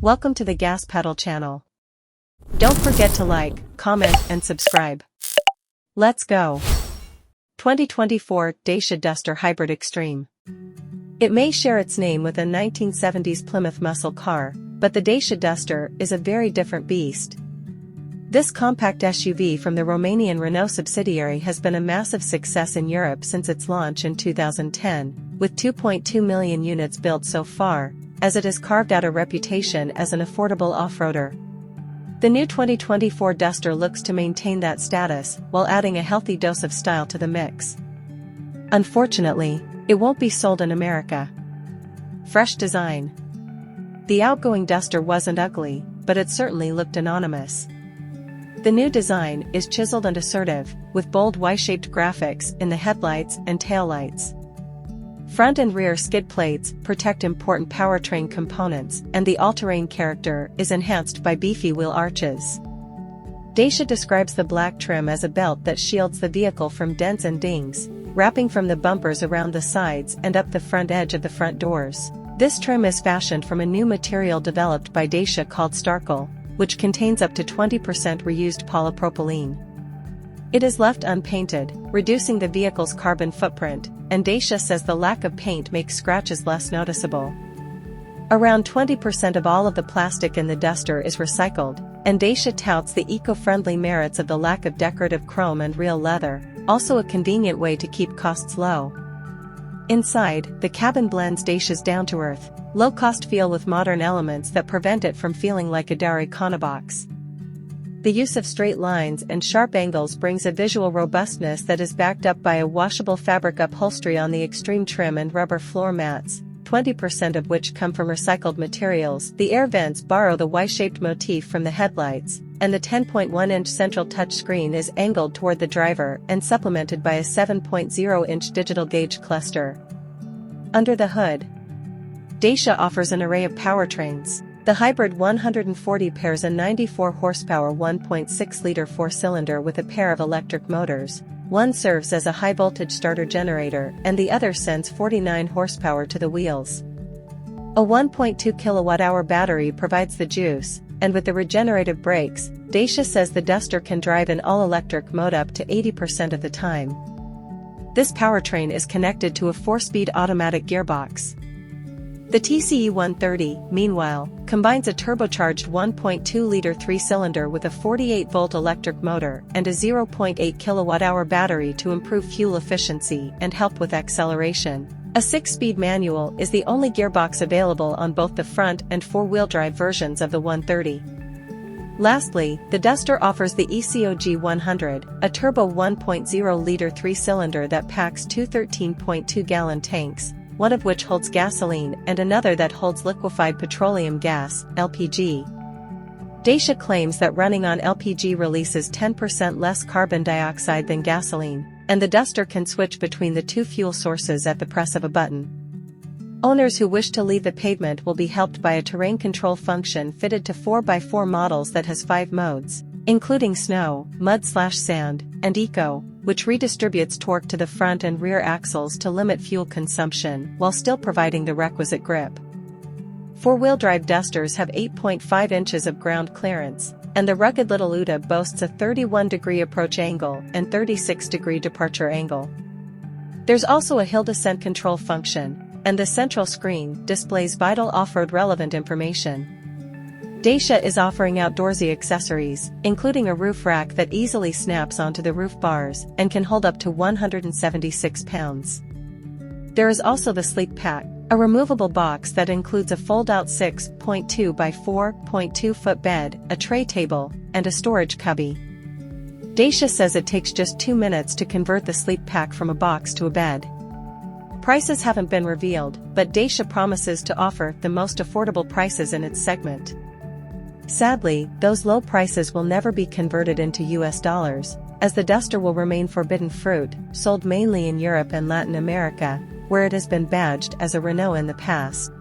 Welcome to the Gas Pedal channel. Don't forget to like, comment, and subscribe. Let's go. 2024 Dacia Duster Hybrid Extreme. It may share its name with a 1970s Plymouth muscle car, but the Dacia Duster is a very different beast. This compact SUV from the Romanian Renault subsidiary has been a massive success in Europe since its launch in 2010, with 2.2 million units built so far, as it has carved out a reputation as an affordable off-roader. The new 2024 Duster looks to maintain that status, while adding a healthy dose of style to the mix. Unfortunately, it won't be sold in America. Fresh design. The outgoing Duster wasn't ugly, but it certainly looked anonymous. The new design is chiseled and assertive, with bold Y-shaped graphics in the headlights and taillights. Front and rear skid plates protect important powertrain components, and the all-terrain character is enhanced by beefy wheel arches. Dacia describes the black trim as a belt that shields the vehicle from dents and dings, wrapping from the bumpers around the sides and up the front edge of the front doors. This trim is fashioned from a new material developed by Dacia called Starkle, which contains up to 20% reused polypropylene. It is left unpainted, reducing the vehicle's carbon footprint, and Dacia says the lack of paint makes scratches less noticeable. Around 20% of all of the plastic in the Duster is recycled, and Dacia touts the eco-friendly merits of the lack of decorative chrome and real leather, also a convenient way to keep costs low. Inside, the cabin blends Dacia's down-to-earth, low-cost feel with modern elements that prevent it from feeling like a dour econobox. The use of straight lines and sharp angles brings a visual robustness that is backed up by a washable fabric upholstery on the extreme trim and rubber floor mats, 20% of which come from recycled materials. The air vents borrow the Y-shaped motif from the headlights, and the 10.1-inch central touchscreen is angled toward the driver and supplemented by a 7.0-inch digital gauge cluster. Under the hood, Dacia offers an array of powertrains. The Hybrid 140 pairs a 94 horsepower 1.6-liter four-cylinder with a pair of electric motors. One serves as a high-voltage starter generator and the other sends 49 horsepower to the wheels. A 1.2 kilowatt-hour battery provides the juice, and with the regenerative brakes, Dacia says the Duster can drive in all-electric mode up to 80% of the time. This powertrain is connected to a 4-speed automatic gearbox. The TCE 130, meanwhile, combines a turbocharged 1.2-liter 3-cylinder with a 48-volt electric motor and a 0.8 kilowatt-hour battery to improve fuel efficiency and help with acceleration. A 6-speed manual is the only gearbox available on both the front and four-wheel drive versions of the 130. Lastly, the Duster offers the EcoG 100, a turbo 1.0-liter 3-cylinder that packs two 13.2-gallon tanks, one of which holds gasoline and another that holds liquefied petroleum gas, LPG. Dacia claims that running on LPG releases 10% less carbon dioxide than gasoline, and the Duster can switch between the two fuel sources at the press of a button. Owners who wish to leave the pavement will be helped by a terrain control function fitted to 4x4 models that has 5 modes, including snow, mud/sand, and eco, which redistributes torque to the front and rear axles to limit fuel consumption while still providing the requisite grip. Four-wheel drive Dusters have 8.5 inches of ground clearance, and the rugged little Uda boasts a 31-degree approach angle and 36-degree departure angle. There's also a hill descent control function, and the central screen displays vital off-road relevant information. Dacia is offering outdoorsy accessories, including a roof rack that easily snaps onto the roof bars and can hold up to 176 pounds. There is also the Sleep Pack, a removable box that includes a fold-out 6.2 by 4.2 foot bed, a tray table, and a storage cubby. Dacia says it takes just 2 minutes to convert the Sleep Pack from a box to a bed. Prices haven't been revealed, but Dacia promises to offer the most affordable prices in its segment. Sadly, those low prices will never be converted into US dollars, as the Duster will remain forbidden fruit, sold mainly in Europe and Latin America, where it has been badged as a Renault in the past.